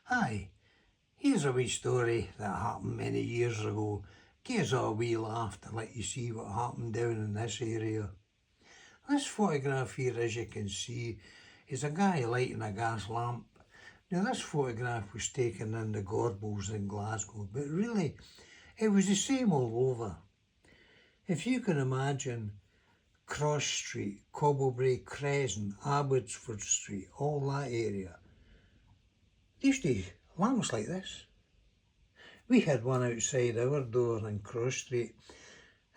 Aye, here's a wee story that happened many years ago. Gives a wee laugh to let you see what happened down in this area. This photograph here, as you can see, is a guy lighting a gas lamp. Now this photograph was taken in the Gorbals in Glasgow, but really it was the same all over. If you can imagine Cross Street, Cobblebrae Crescent, Abbotsford Street, all that area, these days lamps like this. We had one outside our door in Cross Street,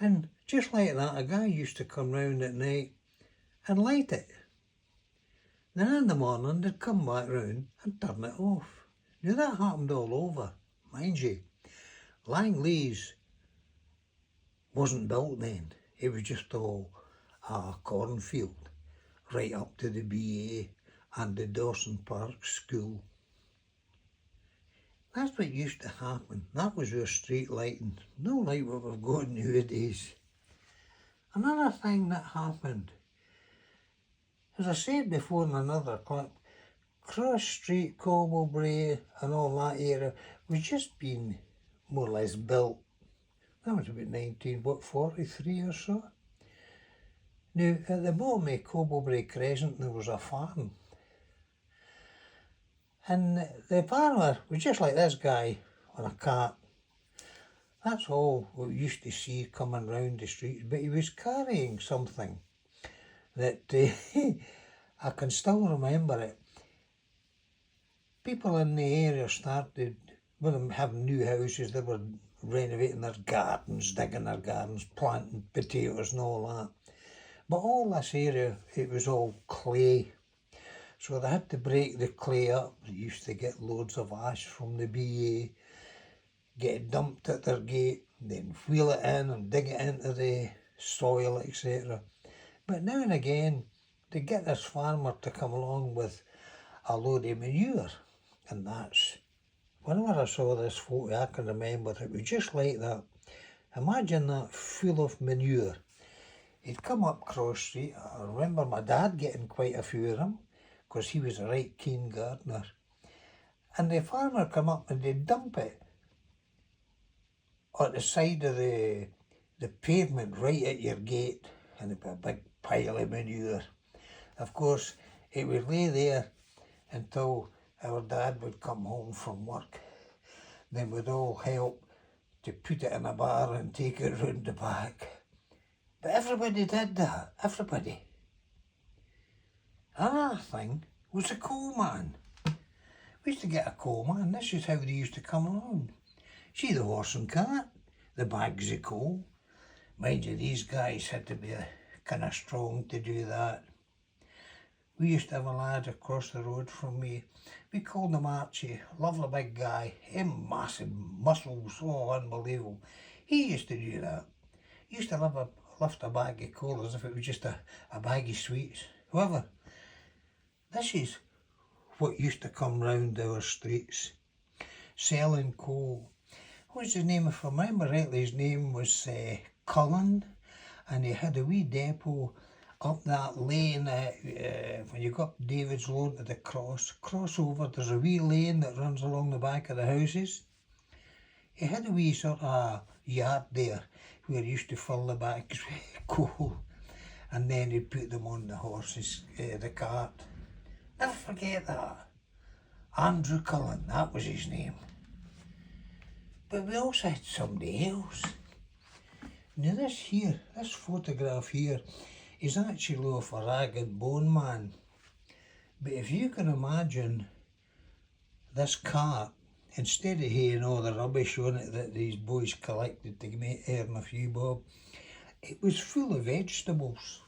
and just like that a guy used to come round at night and light it. Then in the morning they'd come back round and turn it off. Now that happened all over, mind you. Langley's wasn't built then, it was just all a cornfield, right up to the BA and the Dawson Park School. That's what used to happen. That was our street lighting, no like what we've got nowadays. Another thing that happened, as I said before in another clip, Cross Street, Cobblebrae and all that area was just being more or less built. That was about 1943 or so. Now at the bottom of Cobblebrae Crescent there was a farm. And the farmer was just like this guy on a cart. That's all we used to see coming round the streets, but he was carrying something that I can still remember it. People in the area started, with them having new houses, they were renovating their gardens, digging their gardens, planting potatoes and all that. But all this area, it was all clay. So they had to break the clay up. They used to get loads of ash from the BA, get it dumped at their gate, then wheel it in and dig it into the soil, etc. But now and again, they get this farmer to come along with a load of manure. And that's, whenever I saw this photo, I can remember it was just like that. Imagine that full of manure. He'd come up Cross Street. I remember my dad getting quite a few of them, because he was a right keen gardener. And the farmer come up and they'd dump it at the side of the pavement right at your gate, and it'd be a big pile of manure. Of course, it would lay there until our dad would come home from work. Then we'd all help to put it in a bar and take it round the back. But everybody did that, everybody. Another thing was the coal man. We used to get a coal man. This is how they used to come along. See the horse and cart, the bags of coal. Mind you, these guys had to be kind of strong to do that. We used to have a lad across the road from me. We called him Archie, lovely big guy, him massive muscles, oh unbelievable. He used to do that. He used to lift a bag of coal as if it was just a bag of sweets. However, this is what used to come round our streets, selling coal. What's his name? If I remember rightly, his name was Cullen, and he had a wee depot up that lane. When you go up David's Road to the crossover, there's a wee lane that runs along the back of the houses. He had a wee sort of yard there where he used to fill the bags with coal, and then he'd put them on the horses, the cart. Never forget that. Andrew Cullen, that was his name. But we also had somebody else. Now this photograph here is actually of a ragged bone man. But if you can imagine this cart, instead of haying all the rubbish on it that these boys collected to earn a few bob, it was full of vegetables.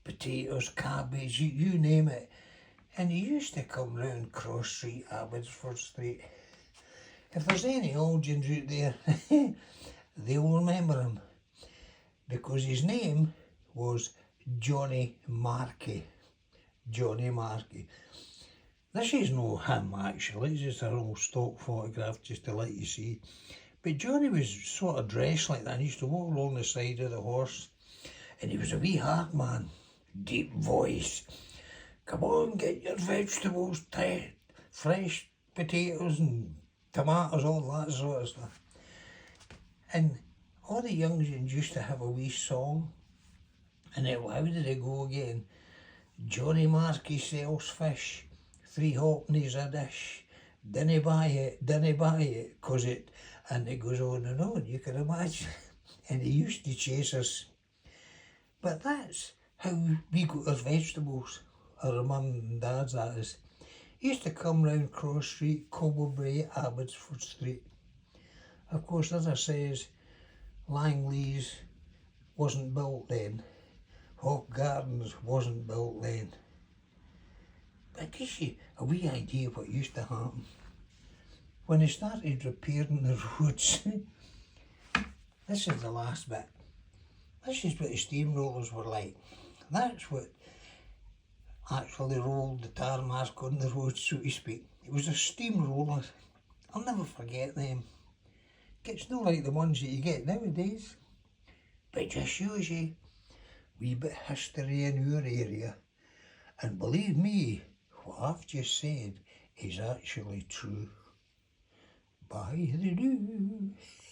Potatoes, cabbage, you name it. And he used to come round Cross Street, Abbotsford Street. If there's any audience out there, they'll remember him, because his name was Johnny Markey. Johnny Markey. This is no him actually, it's just an old stock photograph just to let you see. But Johnny was sort of dressed like that, and he used to walk along the side of the horse, and he was a wee hard man. Deep voice. Come on, get your vegetables fresh potatoes and tomatoes, all that sort of stuff. And all the youngsters used to have a wee song, and how did it go again? Johnny Markey sells fish, 3 halfpennies a dish. Dinna buy it, 'cause it, and it goes on and on, you can imagine. And he used to chase us. But that's how we got our vegetables, our mum and dad's that is. He used to come round Cross Street, Cobblebrae, Abbotsford Street. Of course, as I says, Langley's wasn't built then. Hawk Gardens wasn't built then. But it gives you a wee idea of what used to happen. When they started repairing the roads, this is the last bit. This is what the steamrollers were like. That's what actually rolled the tarmac on the road, so to speak. It was a steamroller. I'll never forget them. It's not like the ones that you get nowadays. But it just shows you wee bit of history in your area. And believe me, what I've just said is actually true. Bye-the-doo.